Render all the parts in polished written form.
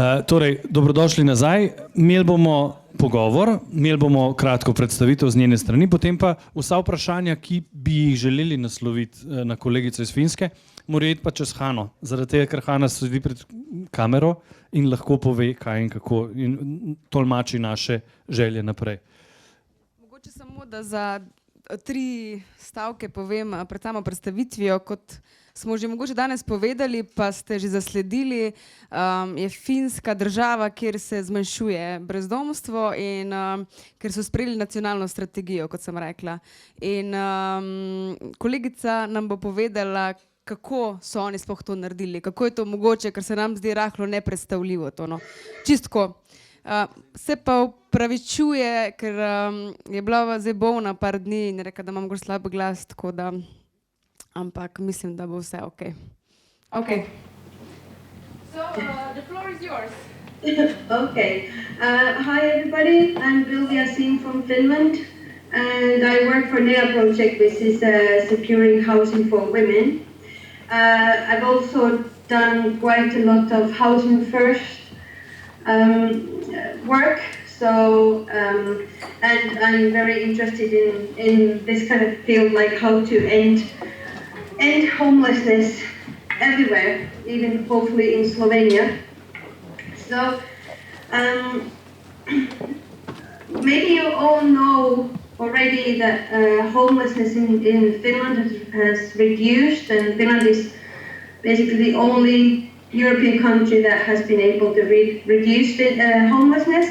Torej, dobrodošli nazaj. Imeli bomo pogovor, imeli bomo kratko predstavitev z njene strani, potem pa vsa vprašanja, ki bi jih želeli nasloviti na kolegico iz Finske, morajo iti pa čez Hano. Zaradi tega, ker Hana sedi pred kamero in lahko pove, kaj in kako in tolmači naše želje naprej. Mogoče samo, da za 3 stavke povem pred samo predstavitvijo, kot smo že mogoče danes povedali, pa ste že zasledili, je Finska država, kjer se zmanjšuje brezdomstvo in ker so sprejeli nacionalno strategijo, kot sem rekla. In kolegica nam bo povedala, kako so oni sploh to naredili, kako je to mogoče, ker se nam zdi rahlo nepredstavljivo to, no. Čistko. Se pa upravičuje, ker je bila zdaj bolna par dni in je rekla, da imam gor slab glas, tako da, ampak mislim, da bo vse ok. Ok. So, the floor is yours. Okay. Hi everybody, I'm Pilvi Azeem from Finland and I work for NEA project, which is securing housing for women. I've also done quite a lot of housing first work, so and I'm very interested in this kind of field, like how to end homelessness everywhere, even hopefully in Slovenia. So maybe you all know already that homelessness in Finland has reduced, and Finland is basically the only European country that has been able to reduce homelessness.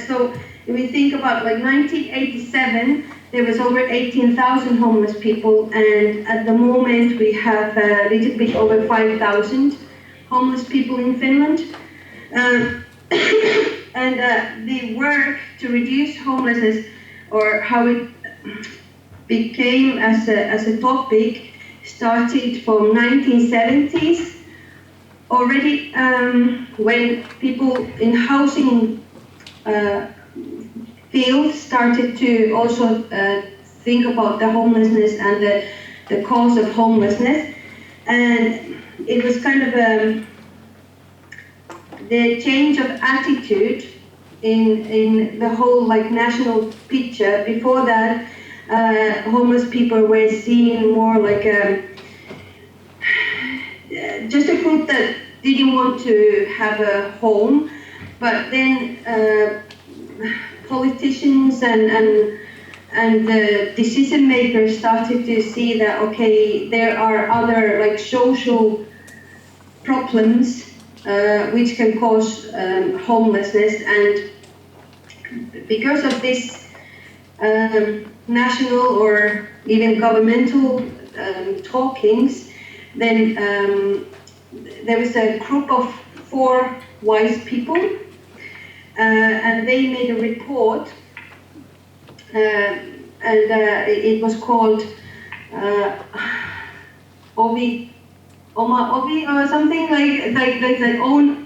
So if we think about like 1987, there was over 18,000 homeless people, and at the moment we have a little bit over 5,000 homeless people in Finland. And the work to reduce homelessness, or how it became as a topic, started from 1970s. Already when people in housing field started to also think about the homelessness and the cause of homelessness, and it was kind of the change of attitude in the whole like national picture. Before that, homeless people were seen more like just a group that didn't want to have a home, but then politicians and the decision makers started to see that, okay, there are other like social problems which can cause homelessness, and because of this national or even governmental talkings, then there was a group of 4 wise people, and they made a report, and it was called Oma Ovi or something like own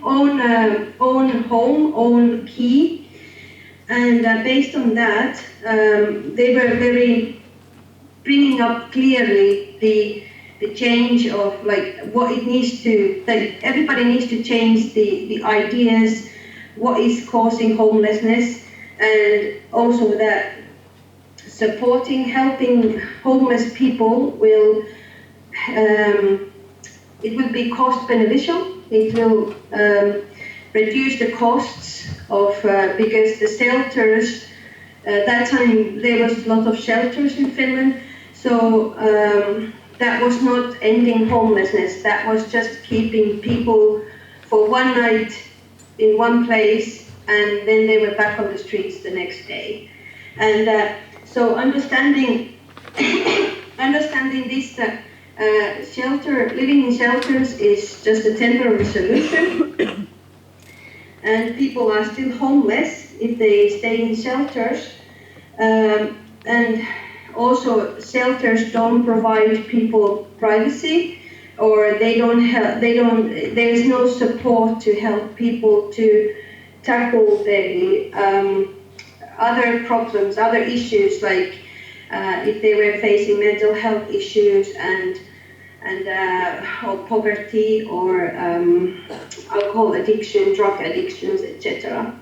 home, own key, and based on that, they were very bringing up clearly the change of like what it needs to, like everybody needs to change the ideas, what is causing homelessness, and also that helping homeless people will it will be cost beneficial. It will reduce the costs of because the shelters that time there was a lot of shelters in Finland, so that was not ending homelessness. That was just keeping people for one night in one place, and then they were back on the streets the next day. And so understanding this, that living in shelters is just a temporary solution, and people are still homeless if they stay in shelters, and also shelters don't provide people privacy, or there is no support to help people to tackle the other problems, other issues, like if they were facing mental health issues and or poverty, or alcohol addiction, drug addictions, etc.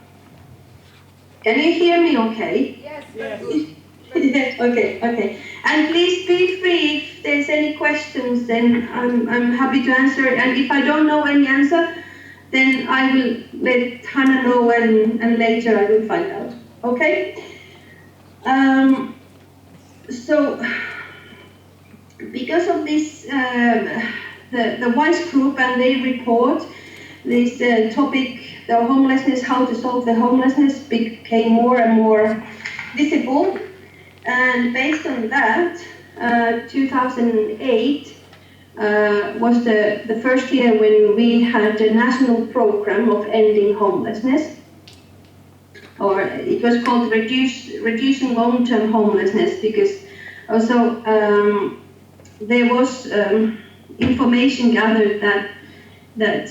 Can you hear me okay? Yes. Okay. And please feel free, if there's any questions, then I'm happy to answer. And if I don't know any answer, then I will let Hannah know, and later I will find out. Okay? So, because of this, the WISE group and their report, this topic, the homelessness, how to solve the homelessness, became more and more visible. And based on that, 2008 was the first year when we had a national program of ending homelessness, or it was called reducing long-term homelessness, because also there was information gathered that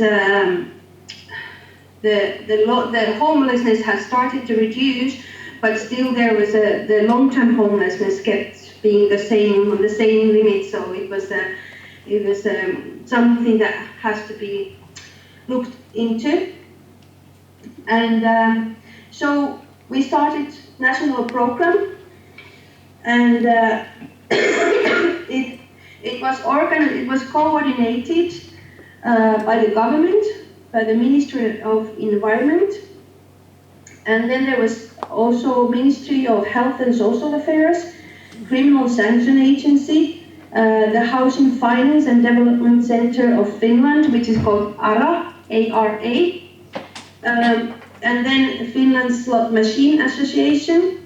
the homelessness has started to reduce, but still there was the long-term homelessness kept being the same limit. So it was something that has to be looked into. And so we started national program, and it was coordinated by the government, by the Ministry of Environment, and then there was also Ministry of Health and Social Affairs, Criminal Sanction Agency, the Housing Finance and Development Center of Finland, which is called ARA, A-R-A, and then Finland Slot Machine Association,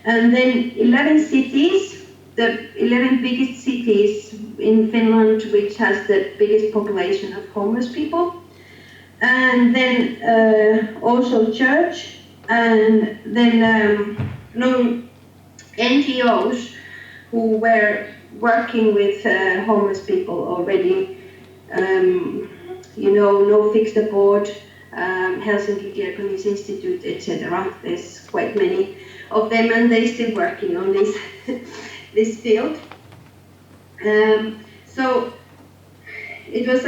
and then 11 cities, the 11 biggest cities in Finland, which has the biggest population of homeless people, and then also church, and then NGOs who were working with homeless people already, No Fixed Abort, Helsinki Diakonis Institute, etc. There's quite many of them, and they're still working on this field. So it was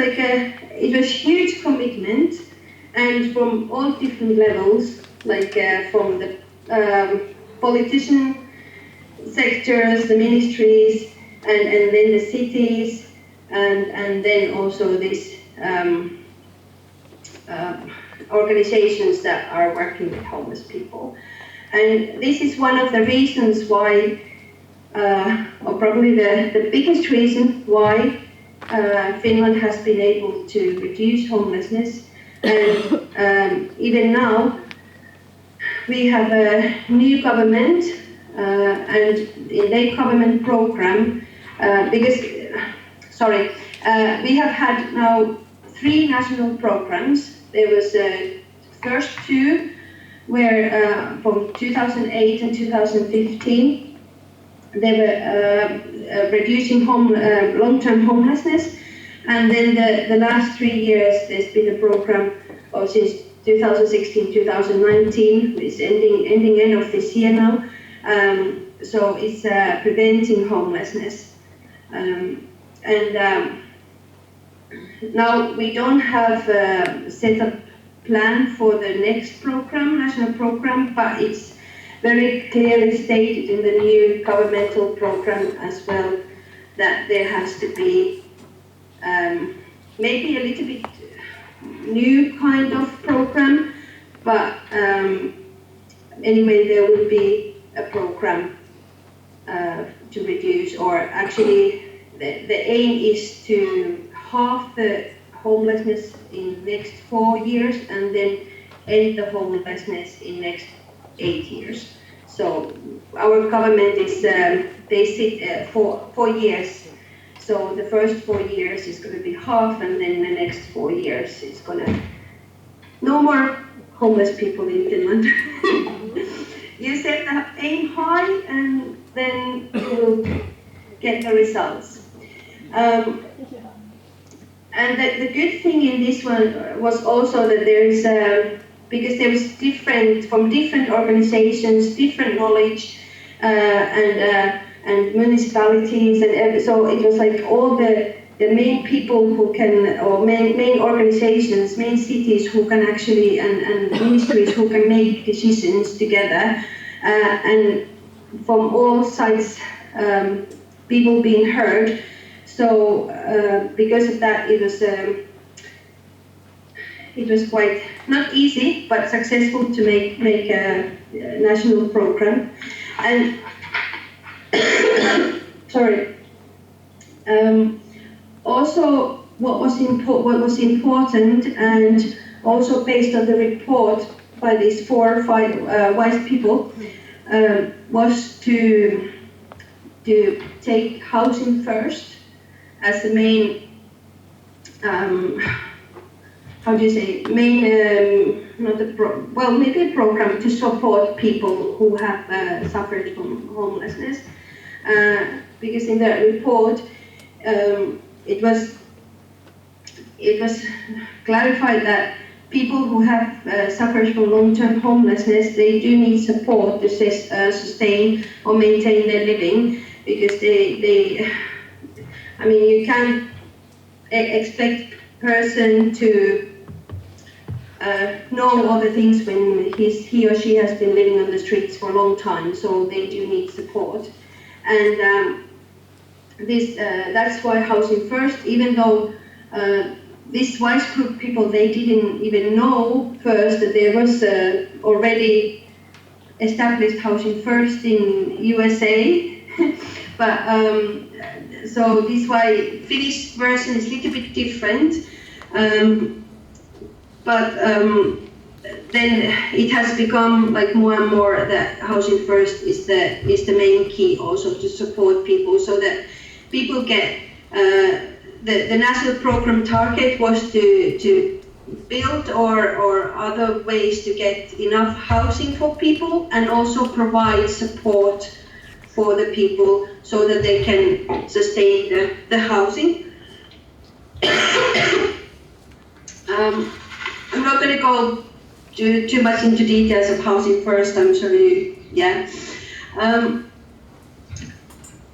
huge commitment, and from all different levels, from the politician sectors, the ministries, and then the cities, and then also these organizations that are working with homeless people. And this is one of the reasons why, or probably the biggest reason why Finland has been able to reduce homelessness. And even now, we have a new government, and in their government program, we have had now 3 national programs. There was first 2 were from 2008 and 2015. They were reducing long-term homelessness, and then the last 3 years there's been a program since 2016-2019. It's ending end of this year now. So it's preventing homelessness, and now we don't have a set up plan for the next program, national program, but it's very clearly stated in the new governmental program as well that there has to be maybe a little bit new kind of program, but anyway, there will be a program to reduce, or actually the aim is to halve the homelessness in next 4 years, and then end the homelessness in next 8 years. So our government is, they sit for 4 years. So the first 4 years is going to be half, and then the next 4 years it's going to, no more homeless people in Finland. You set the aim high, and then you will get the results. And the good thing in this one was also that there is, because there was from different organizations, different knowledge, and municipalities, and so it was like all the the main people who can, or main organizations, main cities who can actually, and ministries who can make decisions together, and from all sides, people being heard. So because of that, it was quite not easy, but successful to make a national program. And sorry. Also, what was important, and also based on the report by these 4 or 5 wise people, was to take housing first as the main, how do you say, main, maybe a program to support people who have suffered from homelessness. Because in the report, it was clarified that people who have suffered from long-term homelessness, they do need support to sustain or maintain their living, because you can't expect person to know all the things when he or she has been living on the streets for a long time, so they do need support. And that's why Housing First, even though this wise group people, they didn't even know first that there was already established Housing First in USA. But so this why Finnish version is a little bit different. But then it has become like more and more that Housing First is the main key also to support people, so that people get the national program target was to build or other ways to get enough housing for people, and also provide support for the people so that they can sustain the housing. I'm not going to go too much into details of Housing First, I'm sorry. Yeah.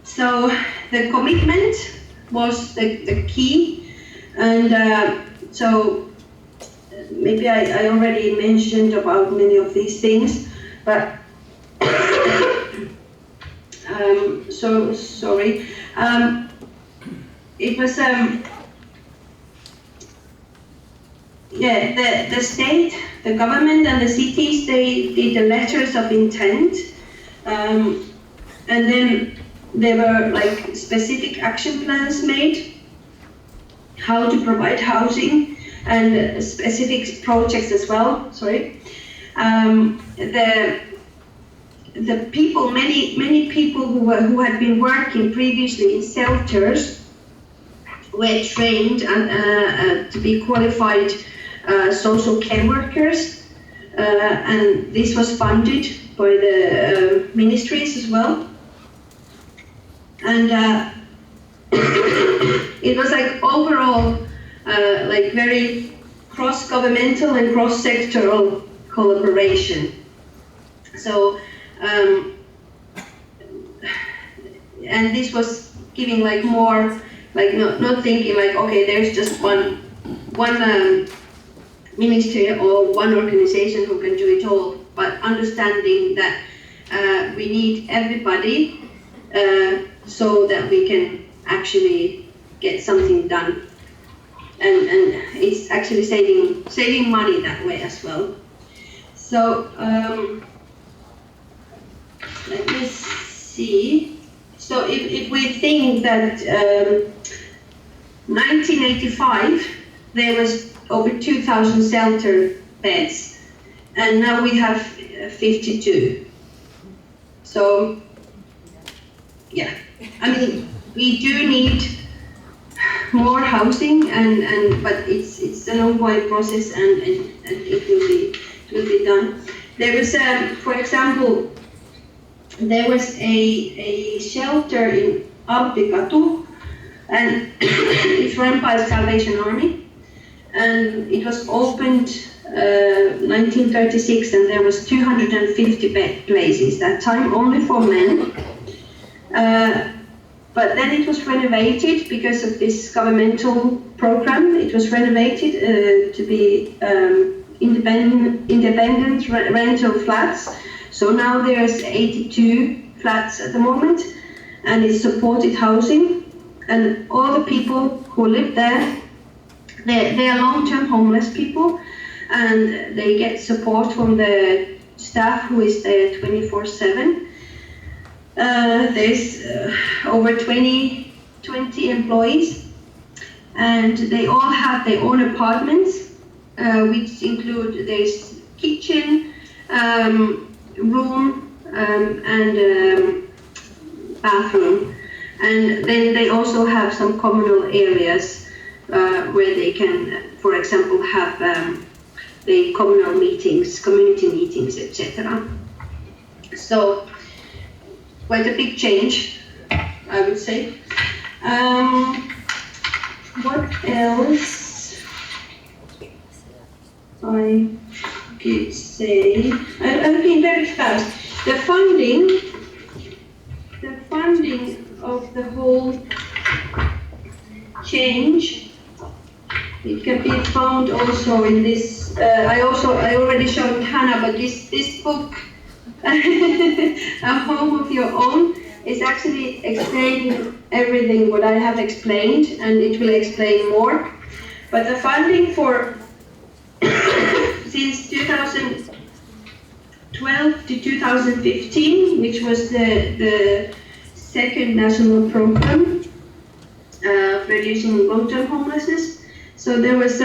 So the commitment was the key, and so maybe I already mentioned about many of these things, but so sorry. It was the state, the government, and the cities, they did the letters of intent, and then there were like specific action plans made how to provide housing, and specific projects as well. Sorry, the people, many people who had been working previously in shelters were trained to be qualified social care workers, and this was funded by the ministries as well. And it was like overall like very cross-governmental and cross-sectoral collaboration. So and this was giving like more, like not thinking like, okay, there's just one ministry or one organization who can do it all, but understanding that we need everybody so that we can actually get something done, and it's actually saving money that way as well. So let me see. So if we think that 1985 there was over 2,000 shelter beds, and now we have 52. So yeah, I mean, we do need more housing, but it's an ongoing process, and it will be done. There was for example, there was a shelter in Alppikatu, and it's run by the Salvation Army, and it was opened 1936, and there was 250 bed places that time, only for men. But then it was renovated because of this governmental program. It was renovated to be independent rental flats. So now there's 82 flats at the moment, and it's supported housing. And all the people who live there, they are long-term homeless people, and they get support from the staff who is there 24/7. There's over 20 employees, and they all have their own apartments, which include there's kitchen, room, and bathroom. And then they also have some communal areas where they can, for example, have the communal meetings, community meetings, etc. So quite a big change, I would say. What else I could say? I've been very fast. The funding of the whole change, it can be found also in this. I already showed Hannah, but this book, A Home of Your Own, is actually explaining everything what I have explained, and it will explain more. But the funding for since 2012 to 2015, which was the second national program reducing long-term homelessness. So there was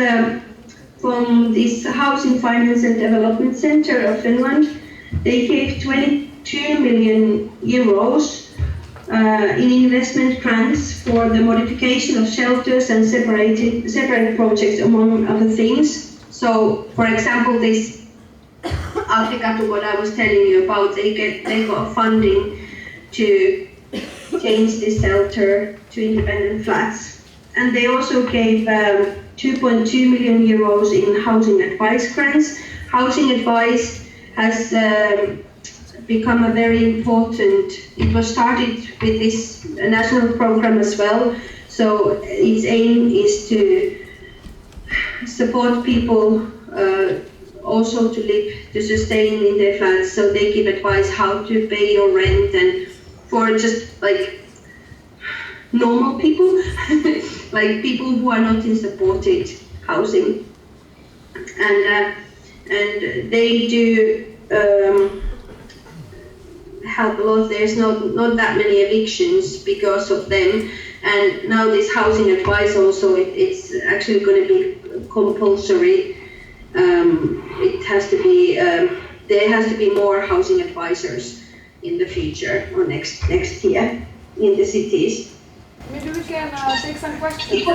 from this Housing Finance and Development Center of Finland, they gave 22 million euros in investment grants for the modification of shelters and separate projects, among other things. So, for example, this Africa, what I was telling you about, they got funding to change the shelter to independent flats. And they also gave 2.2 million euros in housing advice grants. Housing advice has become a very important, it was started with this national program as well. So its aim is to support people also to live, to sustain in their flats. So they give advice how to pay your rent, and for just like normal people, like people who are not in supported housing. And they do help a lot. There's not that many evictions because of them. And now this housing advice also, it's actually going to be compulsory. It has to be, there has to be more housing advisors in the future or next year in the cities. Maybe we can take some questions.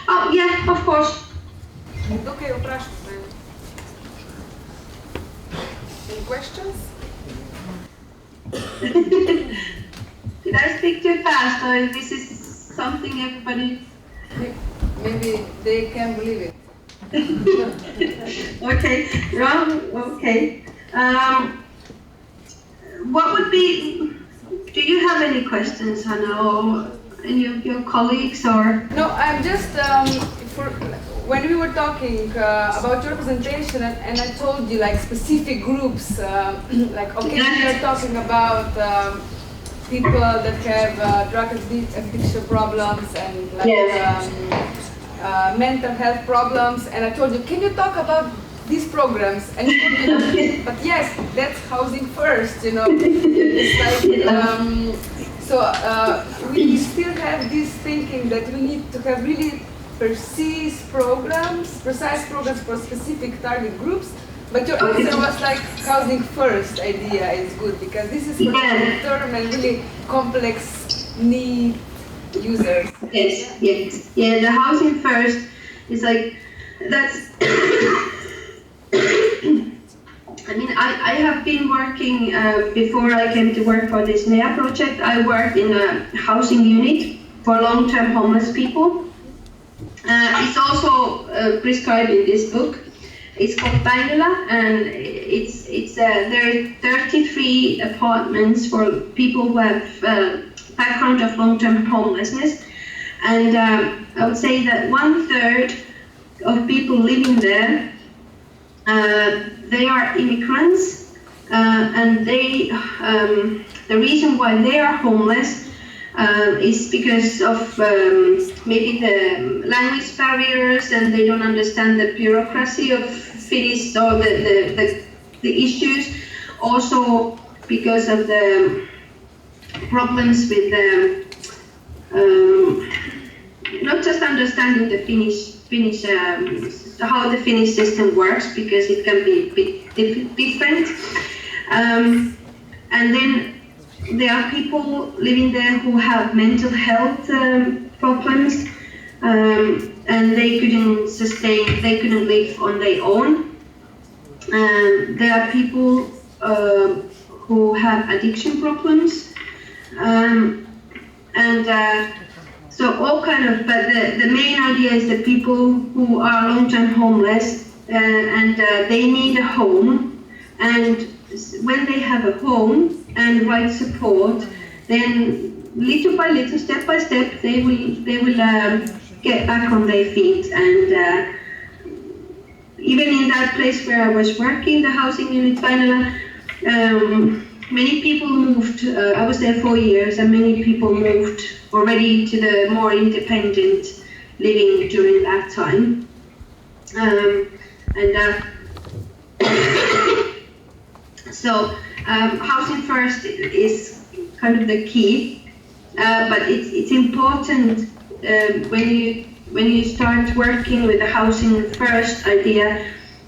Oh yeah, of course. Okay, впрашивайте. Any questions? Did I speak too fast, or this is something everybody? Maybe they can't believe it. Okay, well, okay. What would be? Do you have any questions, Hannah, or any of your colleagues, or? No, I'm just when we were talking about your presentation, and I told you like specific groups, like okay, we are talking about people that have drug addiction problems and like mental health problems, and I told you, can you talk about these programs? And you told me, but yes, that's housing first, you know. It's like we still have this thinking that we need to have really precise programs for specific target groups. But your answer was like housing first idea is good, because this is for long-term and really complex need users. Yes, yes. Yeah, the housing first is like, that's, I mean, I have been working, before I came to work for this NEA project, I worked in a housing unit for long-term homeless people. It's also prescribed in this book. It's called Päivälä, and there are 33 apartments for people who have background of long-term homelessness. And I would say that 1/3 of people living there, they are immigrants, and they, the reason why they are homeless is because of maybe the language barriers, and they don't understand the bureaucracy of Finnish or the issues. Also because of the problems with not just understanding the Finnish how the Finnish system works, because it can be a bit different. And then there are people living there who have mental health problems, and they couldn't live on their own. There are people who have addiction problems, so all kind of, but the main idea is that people who are long-term homeless and they need a home, and when they have a home and right support, then little by little, step by step, they will get back on their feet. And even in that place where I was working, the housing unit Finland, many people moved. I was there 4 years, and many people moved already to the more independent living during that time. So housing first is kind of the key, but it's important when you start working with the housing first idea,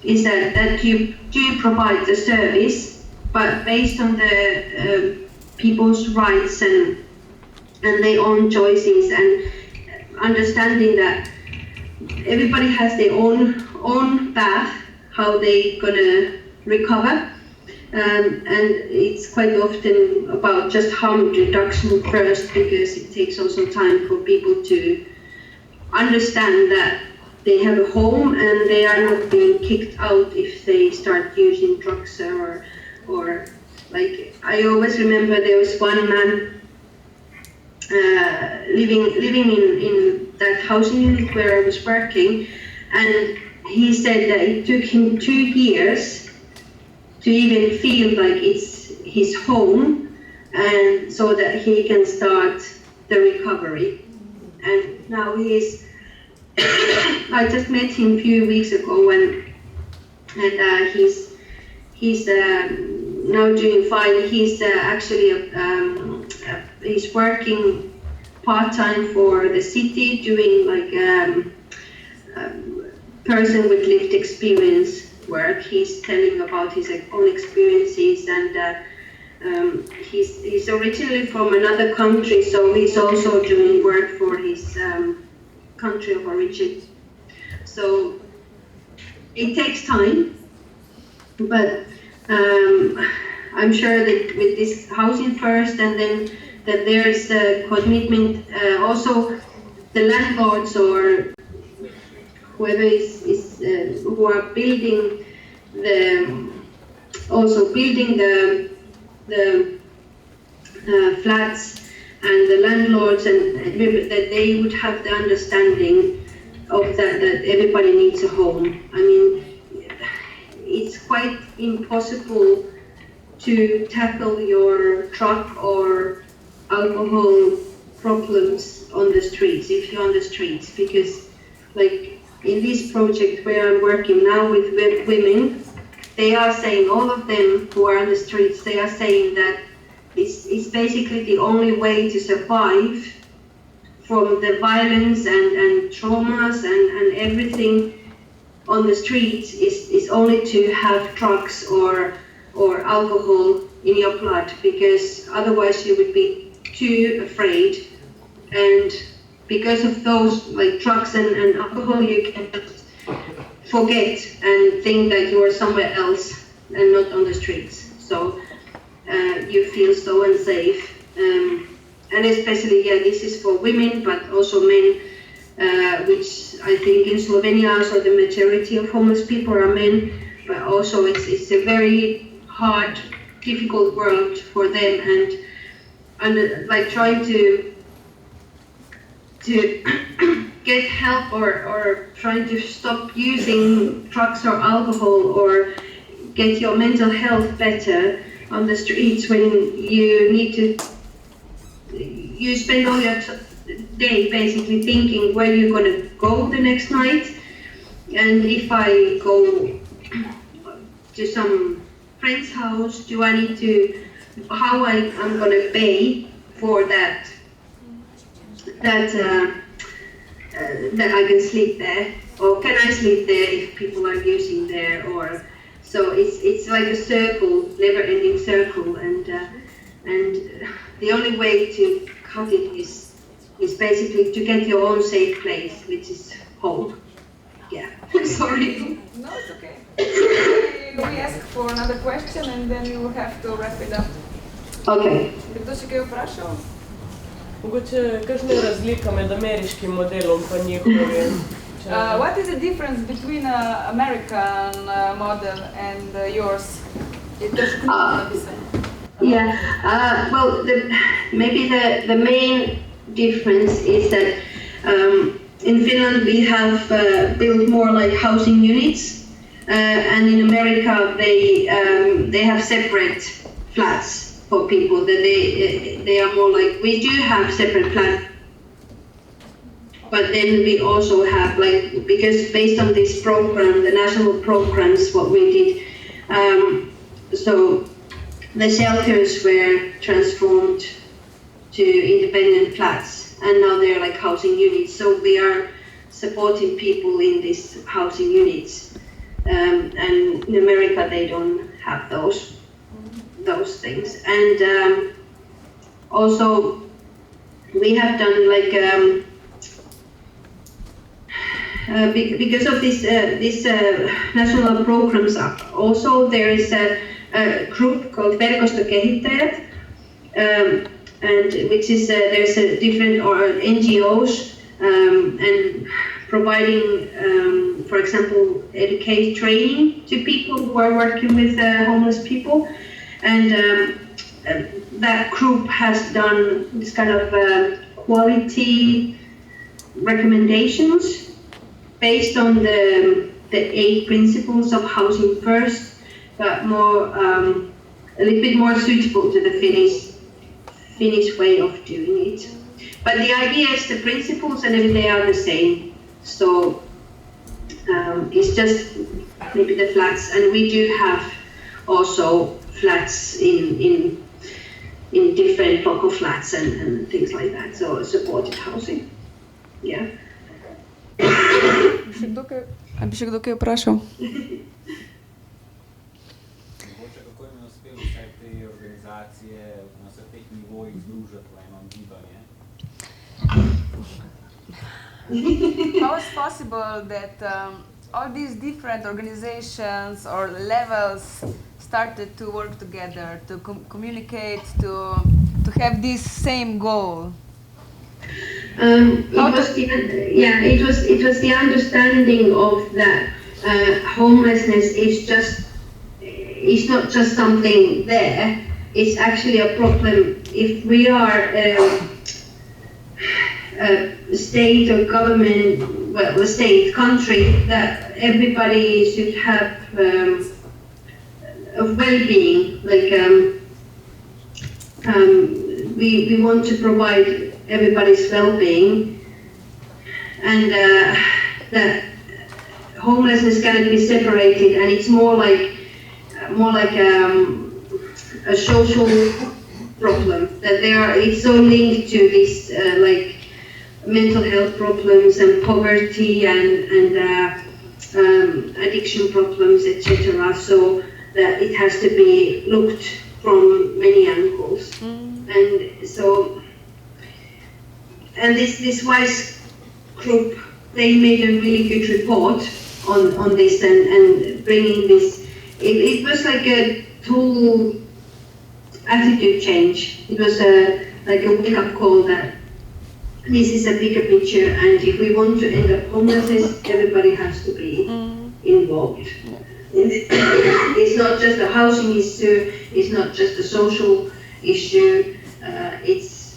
is that you do provide the service, but based on the people's rights and their own choices, and understanding that everybody has their own path how they gonna recover. And it's quite often about just harm reduction first, because it takes also time for people to understand that they have a home and they are not being kicked out if they start using drugs or like, I always remember there was one man living in that housing unit where I was working, and he said that it took him 2 years to even feel like it's his home, and so that he can start the recovery. And now he's I just met him a few weeks ago, and he's now doing fine. He's actually he's working part-time for the city, doing like person with lived experience work. He's telling about his own experiences, and he's originally from another country, so he's also doing work for his country of origin. So it takes time, but I'm sure that with this housing first, and then that there's a commitment, also the landlords or whoever is who are building the flats, and the landlords, and that they would have the understanding of that everybody needs a home. I mean, it's quite impossible to tackle your drug or alcohol problems on the streets, if you're on the streets, because like in this project where I'm working now with women, they are saying, all of them who are on the streets, they are saying that it's basically the only way to survive from the violence and traumas and everything on the streets is only to have drugs or alcohol in your blood, because otherwise you would be too afraid. And because of those, like drugs and alcohol, you can just forget and think that you are somewhere else and not on the streets. So you feel so unsafe. And especially, this is for women, but also men, which I think in Slovenia, also the majority of homeless people are men, but also it's a very hard, difficult world for them. And like trying to get help or trying to stop using drugs or alcohol or get your mental health better on the streets when you spend all your day basically thinking where you're going to go the next night, and if I go to some friend's house, do I need to, how I'm going to pay for that I can sleep there, or can I sleep there if people are using there, or so it's like a circle, never-ending circle, and the only way to cut it is basically to get your own safe place, which is home. Yeah, sorry. No, it's okay. We ask for another question and then we will have to wrap it up. Okay. Kdo še kaj vprašal? Mogoče, kakšna je razlika med ameriškim modelom pa njihovim? What is the difference between American model and yours? Je težko napisati. Yeah, well, maybe the main difference is that in Finland we have built more like housing units, and in America they have separate flats for people. That they are more like, we do have separate flats, but then we also have like, because based on this program, the national programs, what we did, so the shelters were transformed to independent flats, and now they're like housing units. So we are supporting people in these housing units, and in America they don't have those things. And also we have done like because of this national programs. Also there is a group called BREZPOGOJNA STREHA, and which is there's a different NGOs and providing, for example, educate training to people who are working with homeless people, and that group has done this kind of quality recommendations based on the 8 principles of housing first, but more a little bit more suitable to the Finnish way of doing it. But the idea is the principles and everything are the same. So it's just maybe the flats, and we do have also flats in different local flats and things like that. So supported housing. Yeah. Bi še kdo kaj vprašal? Kako jim je uspelo vse te organizacije na vseh teh nivojih združiti v eno gibanje? How is possible that all these different organizations or levels started to work together, to communicate, to have this same goal? It was the understanding of that homelessness is not just something there. It's actually a problem. If we are a state or government, well, a state country, that everybody should have a well-being. Like we want to provide everybody's well-being, and that homelessness cannot be separated, and it's more like a social problem, that it's so linked to this like mental health problems and poverty and addiction problems, etc. So that it has to be looked from many angles. And so, and this WISE group, they made a really good report on this and bringing this. It was like a total attitude change. It was like a wake-up call that this is a bigger picture, and if we want to end up homelessness, everybody has to be involved. It's not just a housing issue, it's not just a social issue, it's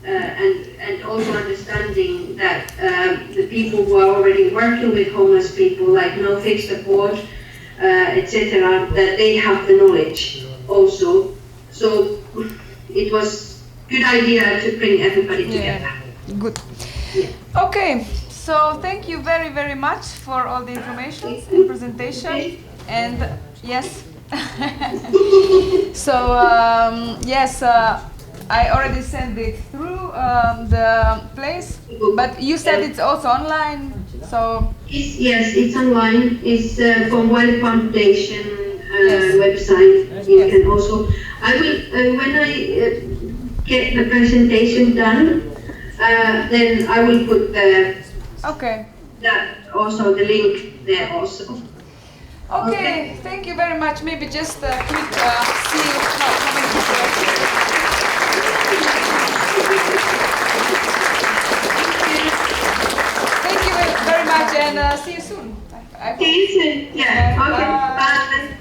and also understanding that the people who are already working with homeless people, like No Fixed Support, etc., that they have the knowledge also. So it was good idea to bring everybody together. Good. Yeah. Okay, so thank you very, very much for all the information and presentation. And yes, so yes, I already sent it through the place, but you said it's also online. So Yes, it's online. It's from Wild Foundation Yes. website. You Yes. can also. I will when I get the presentation done, then I will put okay. that also the link there also. Okay, thank you very much. Maybe just a quick see how many people are here. Thank you very much and see you soon. I hope. Okay, so, yeah. Okay. Bye. Bye.